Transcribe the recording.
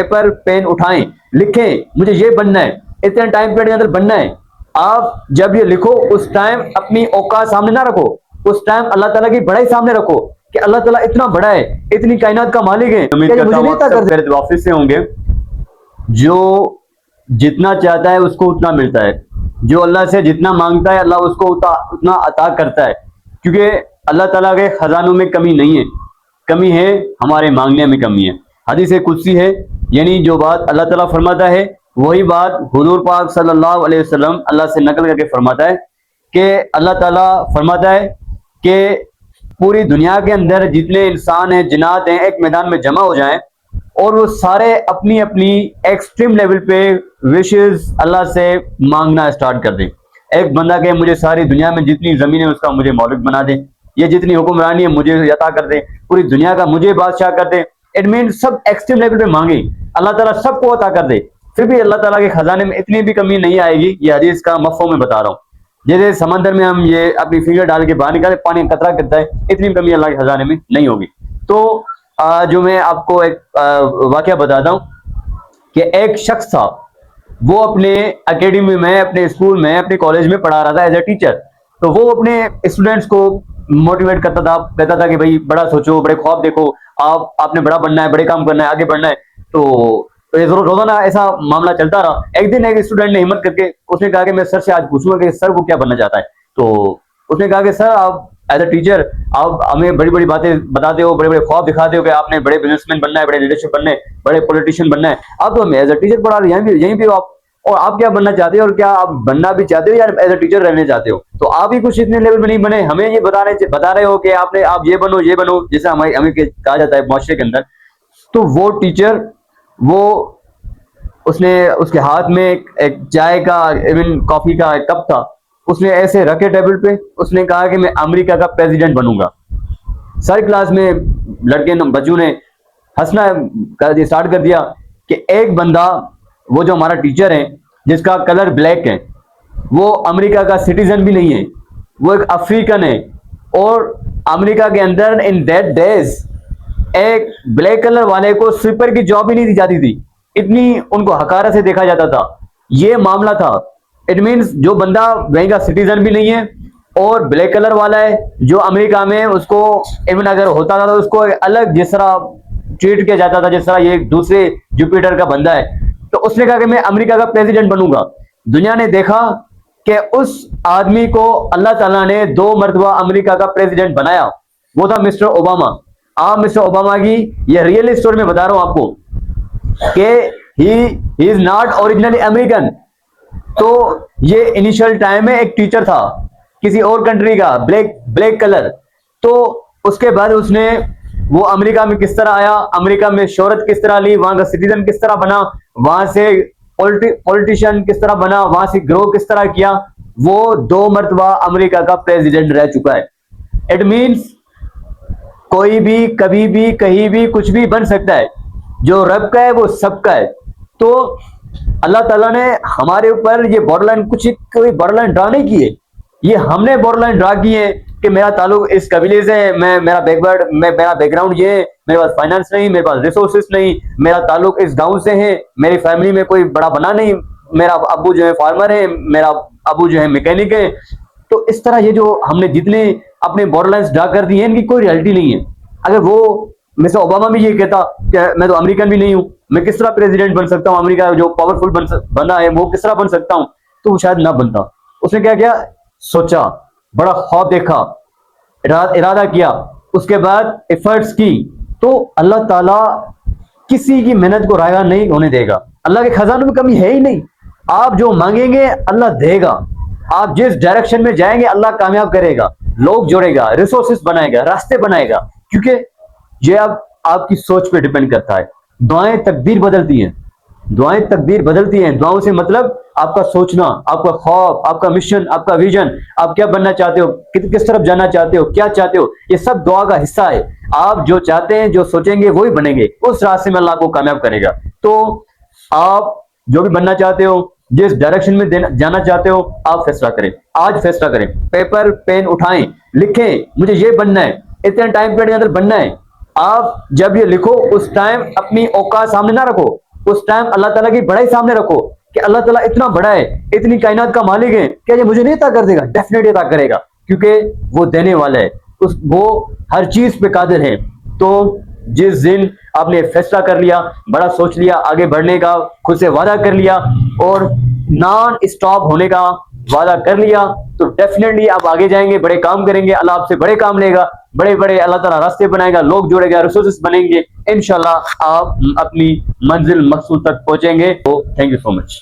Paper pen उठाएं, लिखें, मुझे ये बनना है, इतने टाइम पीरियड के अंदर बनना है। आप जब ये लिखो उस टाइम अपनी औकात सामने ना रखो, उस टाइम अल्लाह ताला की बड़ाई सामने रखो कि अल्लाह ताला इतना बड़ा है, इतनी कायनात का मालिक है। उम्मीद करता हूं आप सब मेरे ऑफिस से होंगे। जो जितना चाहता है उसको उतना मिलता है, जो अल्लाह से जितना मांगता है अल्लाह उसको उतना अता करता है, क्योंकि अल्लाह ताला के खजानों में कमी नहीं है, कमी है हमारे मांगने में कमी है। हदीस कुदसी है, यानी जो बात अल्लाह ताला फरमाता है वही बात हुजूर पाक सल्लल्लाहु अलैहि वसल्लम अल्लाह से नकल करके फरमाता है कि अल्लाह ताला फरमाता है कि पूरी दुनिया के अंदर जितने इंसान हैं, जिन्नात हैं, एक मैदान में जमा हो जाएं और वो सारे अपनी अपनी एक्सट्रीम लेवल पे विशेस अल्लाह से मांगना स्टार्ट कर दें। एक बंदा कहे मुझे सारी दुनिया में जितनी जमीन है उसका मुझे मौलिक बना दे, ये जितनी हुक्मरानी है मुझे अता कर दे, पूरी दुनिया का मुझे बादशाह कर दे। इट मीन सब एक्सट्रीम लेवल पे मांगे, अल्लाह ताला सबको अता कर दे, फिर भी अल्लाह ताला के खजाने में इतनी भी कमी नहीं आएगी। ये हदीस का मफ़हूम मैं बता रहा हूँ। जैसे समंदर में हम ये अपनी फिंगर डाल के बाहर निकाले, पानी कतरा गिरता है, इतनी कमी अल्लाह के खजाने में नहीं होगी। तो जो मैं आपको एक वाकया बताता हूँ कि एक शख्स था, वो अपने एकेडमी में, अपने स्कूल में, अपने कॉलेज में पढ़ा रहा था एज ए टीचर। तो वो अपने स्टूडेंट्स को मोटिवेट करता था, कहता था कि भाई बड़ा सोचो, बड़े ख्वाब देखो, आपने बड़ा बनना है, बड़े काम करना है, आगे बढ़ना है। तो रोजाना ऐसा मामला चलता रहा। एक दिन एक स्टूडेंट ने हिम्मत करके उसने कहा कि मैं सर से आज पूछूंगा कि सर वो क्या बनना चाहता है। तो उसने कहा कि सर आप एज ए टीचर आप हमें बड़ी बड़ी बातें बताते हो, बड़े बड़े ख्वाब दिखाते हो कि आपने बड़े बिजनेसमैन बनना है, बड़े लीडरशिप बनना है, बड़े पॉलिटिशियन बनना है। आप तो हमें एज ए टीचर पढ़ा रहे हैं, यहीं भी हो आप, और आप क्या बनना चाहते हो और क्या आप बनना भी चाहते हो या एज ए टीचर रहने चाहते हो? तो आप ही कुछ इतने लेवल में नहीं बने, हमें ये बता रहे हो कि आपने आप ये बनो, जैसे हमें कहा जाता है मुआशरे के अंदर। तो वो टीचर, वो उसके हाथ में एक चाय का, इवन कॉफी का एक कप था, उसने ऐसे रखे टेबल पे, उसने कहा कि मैं अमेरिका का प्रेसिडेंट बनूंगा। सारी क्लास में बच्चों ने हंसना स्टार्ट कर दिया कि एक बंदा, वो जो हमारा टीचर है जिसका कलर ब्लैक है, वो अमेरिका का सिटीजन भी नहीं है, वो एक अफ्रीकन है। और अमेरिका के अंदर इन दैट डेज एक ब्लैक कलर वाले को स्वीपर की जॉब ही नहीं दी जाती थी, इतनी उनको हकारत से देखा जाता था। ये मामला था। इट मीन्स जो बंदा वहीं का सिटीजन भी नहीं है और ब्लैक कलर वाला है, जो अमेरिका में उसको इवन अगर होता था तो उसको अलग जिस तरह ट्रीट किया जाता था, जिस तरह ये दूसरे जुपिटर का बंदा है। तो उसने कहा कि मैं अमेरिका का प्रेसिडेंट बनूंगा। दुनिया ने देखा कि उस आदमी को अल्लाह ताला ने 2 मरतबा अमेरिका का प्रेसिडेंट बनाया, वो था मिस्टर ओबामा। आप मिस्टर ओबामा की ये रियल स्टोरी में बता रहा हूं आपको कि he is not originally American. तो ये इनिशियल टाइम में एक टीचर था किसी और कंट्री का, ब्लैक कलर। तो उसके बाद उसने वो अमेरिका में किस तरह आया, अमेरिका में शोहरत किस तरह ली, वहां का सिटीजन किस तरह बना, वहां से पॉलिटिशियन किस तरह बना, वहां से ग्रो किस तरह किया, वो 2 मरतबा अमेरिका का प्रेसिडेंट रह चुका है। इट मीन्स कोई भी कभी भी कहीं भी कुछ भी बन सकता है, जो रब का है वो सबका है। तो अल्लाह ताला ने हमारे ऊपर ये बॉर्डरलाइन, कोई बॉर्डरलाइन ड्रा नहीं की है, ये हमने बॉर्डरलाइन ड्रा की है कि मेरा ताल्लुक इस कबीले से है, मेरा बैकग्राउंड ये है, मेरे पास फाइनेंस नहीं, मेरे पास रिसोर्सेस नहीं, मेरा ताल्लुक इस गांव से है, मेरी फैमिली में कोई बड़ा बना नहीं, मेरा अब्बू जो है फार्मर है, मेरा अब्बू जो है मैकेनिक है। तो इस तरह ये जो हमने जितने अपने बॉर्डरलाइंस ड्रा कर दी है, इनकी कोई रियलिटी नहीं है। अगर वो मिस्टर ओबामा भी ये कहता कि मैं तो अमेरिकन भी नहीं हूं, मैं किस तरह प्रेसिडेंट बन सकता हूं, अमेरिका जो पावरफुल बना है वो किस तरह बन सकता हूं, तो वो शायद ना बनता। उसने क्या किया, सोचा, बड़ा ख्वाब देखा, इरादा किया, उसके बाद एफर्ट्स की। तो अल्लाह ताला किसी की मेहनत को रायगा नहीं होने देगा। अल्लाह के खजानों में कमी है ही नहीं। आप जो मांगेंगे अल्लाह देगा, आप जिस डायरेक्शन में जाएंगे अल्लाह कामयाब करेगा, लोग जोड़ेगा, रिसोर्सेस बनाएगा, रास्ते बनाएगा, क्योंकि ये अब आपकी सोच पे डिपेंड करता है। दुआएं तकदीर बदलती हैं, दुआएं तकदीर बदलती हैं। दुआओं से मतलब आपका सोचना, आपका ख्वाब, आपका मिशन, आपका विजन, आप क्या बनना चाहते हो, किस तरफ जाना चाहते हो, क्या चाहते हो, ये सब दुआ का हिस्सा है। आप जो चाहते हैं, जो सोचेंगे वही बनेंगे, उस रास्ते में अल्लाह को कामयाब करेगा। तो आप जो भी बनना चाहते हो, जिस डायरेक्शन में जाना चाहते हो, आप फैसला करें, आज फैसला करें। पेपर पेन उठाएं, लिखें, मुझे ये बनना है, इतने टाइम पीरियड के अंदर बनना है। आप जब ये लिखो उस टाइम अपनी औकात सामने ना रखो, उस टाइम अल्लाह ताला की बड़ाई सामने रखो कि अल्लाह ताला इतना बड़ा है, इतनी कायनात का मालिक है, क्या ये मुझे नहीं अता कर देगा? डेफिनेटली अता करेगा, क्योंकि वो देने वाला है, वो हर चीज पे कादिर है। तो जिस दिन आपने फैसला कर लिया, बड़ा सोच लिया, आगे बढ़ने का खुद से वादा कर लिया और नॉन स्टॉप होने का वादा कर लिया, तो डेफिनेटली आप आगे जाएंगे, बड़े काम करेंगे, अल्लाह आपसे बड़े काम लेगा, बड़े बड़े अल्लाह ताला रास्ते बनाएगा, लोग जोड़ेगा, रिसोर्सेस बनेंगे, इंशाल्लाह आप अपनी मंजिल मकसूद तक पहुंचेंगे। तो थैंक यू सो मच।